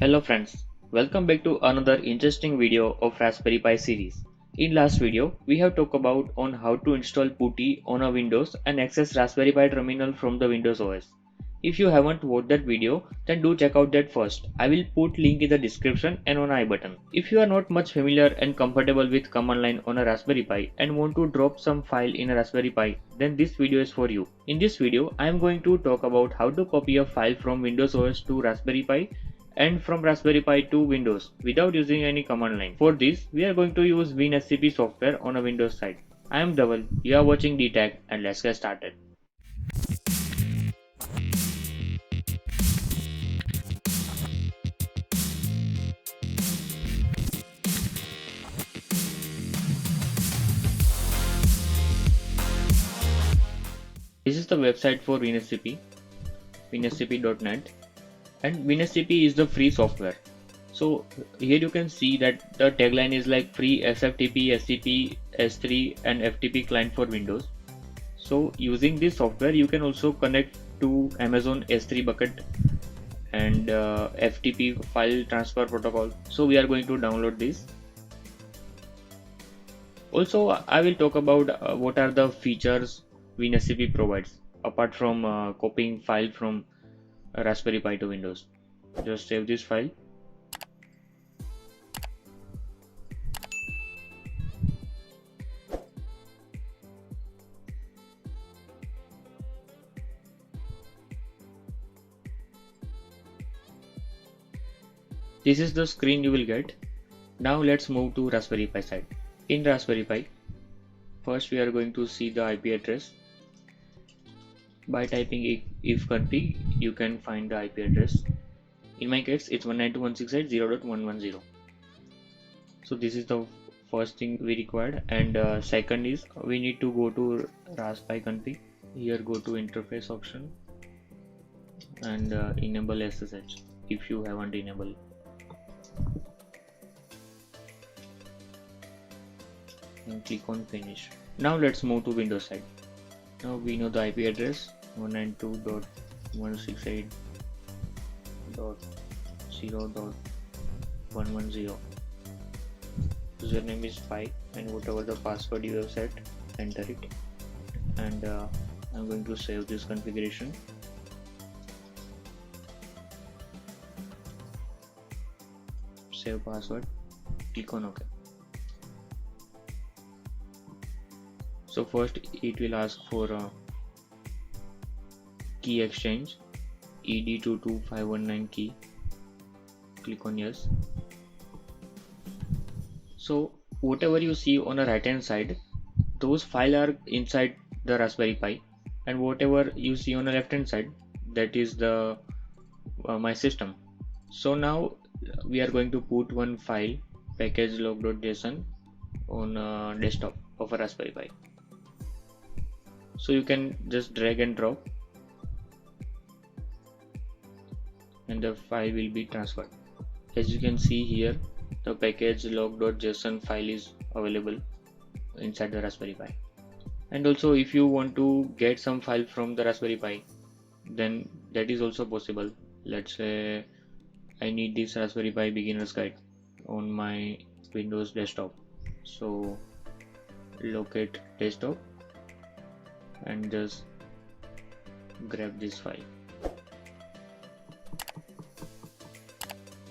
Hello friends, welcome back to another interesting video of Raspberry Pi series. In last video, we have talked about on how to install PuTTY on a Windows and access Raspberry Pi terminal from the Windows OS. If you haven't watched that video, then do check out that first. I will put link in the description and on I button. If you are not much familiar and comfortable with command line on a Raspberry Pi and want to drop some file in a Raspberry Pi, then this video is for you. In this video, I am going to talk about how to copy a file from Windows OS to Raspberry Pi and from Raspberry Pi to Windows without using any command line. For this, we are going to use WinSCP software on a Windows side. I am Dhaval, you are watching DTAG, and let's get started. This is the website for WinSCP, winscp.net, and WinSCP is the free software. So here you can see that the tagline is like free SFTP, SCP, S3 and FTP client for Windows. So using this software you can also connect to Amazon S3 bucket and FTP file transfer protocol. So we are going to download this. Also I will talk about what are the features WinSCP provides apart from copying file from Raspberry Pi to Windows. Just save this file. This is the screen you will get. Now let's move to Raspberry Pi side. In Raspberry Pi, first we are going to see the IP address. By typing ifconfig, you can find the IP address. In my case, it's 192.168.0.110. So this is the first thing we required, and second is we need to go to Raspberry config. Here go to interface option and enable SSH if you haven't enabled. And click on finish. Now let's move to Windows side. Now we know the IP address 192.168.0.110. Username is Pi and whatever the password you have set, enter it. And I'm going to save this configuration. Save password. Click on OK. So first it will ask for a key exchange ED22519 key. Click on yes. So whatever you see on the right hand side, those files are inside the Raspberry Pi, and whatever you see on the left hand side, that is the my system. So now we are going to put one file package log.json on desktop of a Raspberry Pi. So you can just drag and drop and the file will be transferred. As you can see here, the package log.json file is available inside the Raspberry Pi. And also if you want to get some file from the Raspberry Pi, then that is also possible. Let's say I need this Raspberry Pi beginner's guide on my Windows desktop. So locate desktop and just grab this file.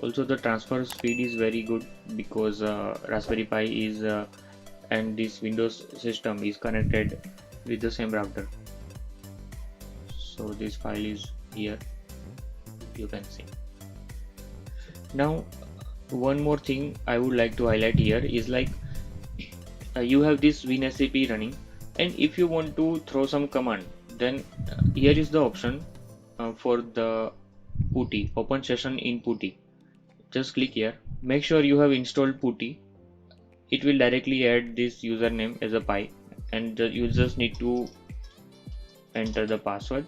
Also the transfer speed is very good because Raspberry Pi is and this Windows system is connected with the same router. So this file is here, you can see. Now one more thing I would like to highlight here is like you have this WinSCP running, and if you want to throw some command, then here is the option for the PuTTY, open session in PuTTY. Just click here. Make sure you have installed PuTTY. It will directly add this username as a Pi, and you just need to enter the password.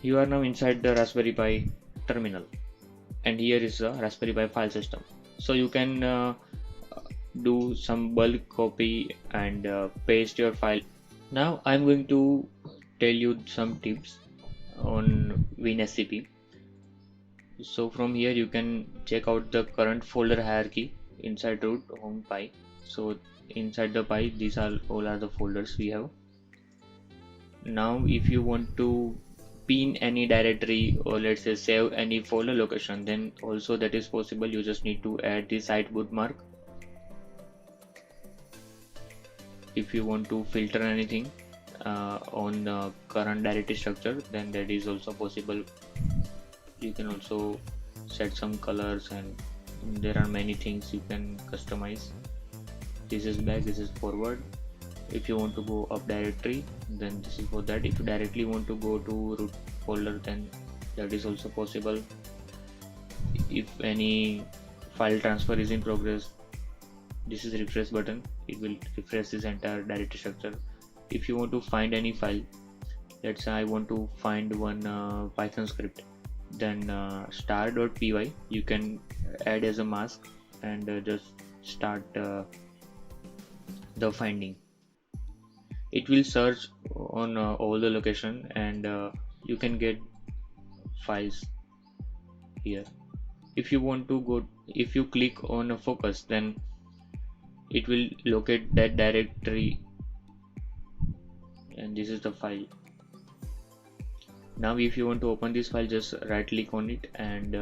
You are now inside the Raspberry Pi terminal, and here is the Raspberry Pi file system. So you can do some bulk copy and paste your file. Now I'm going to tell you some tips on WinSCP. So from here you can check out the current folder hierarchy inside root home pi. So inside the pi, these are all are the folders we have. Now if you want to pin any directory, or let's say save any folder location, then also that is possible. You just need to add the site bookmark. If you want to filter anything on the current directory structure, then that is also possible. You can also set some colors, and there are many things you can customize. This is back, this is forward. If you want to go up directory, then this is for that. If you directly want to go to root folder, then that is also possible. If any file transfer is in progress, this is refresh button. It will refresh this entire directory structure. If you want to find any file, let's say I want to find one Python script, then star.py you can add as a mask, and just start the finding. It will search on all the location, and you can get files here. If you want to go, if you click on a focus, then it will locate that directory, and this is the file. Now if you want to open this file, just right click on it and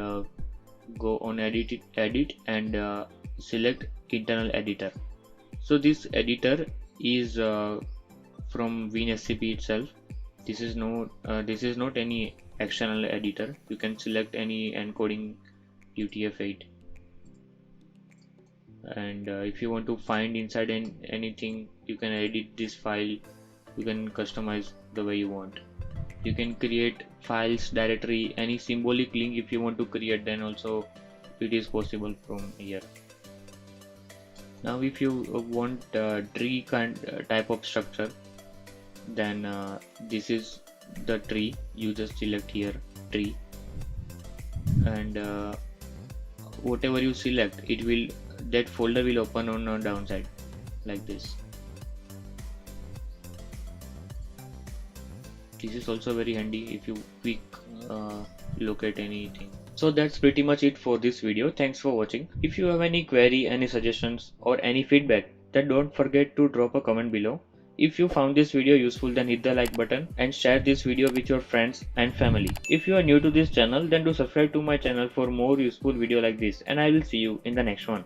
go on edit and select internal editor. So this editor is from WinSCP itself. This is not any external editor. You can select any encoding UTF-8, and if you want to find inside anything, you can edit this file. You can customize the way you want. You can create files, directory, any symbolic link if you want to create, then also it is possible from here. Now if you want tree type of structure, then this is the tree. You just select here tree, and whatever you select, that folder will open on a downside like this. This is also very handy if you quick locate anything. So that's pretty much it for this video. Thanks for watching. If you have any query, any suggestions, or any feedback, then don't forget to drop a comment below. If you found this video useful, then hit the like button and share this video with your friends and family. If you are new to this channel, then do subscribe to my channel for more useful video like this, and I will see you in the next one.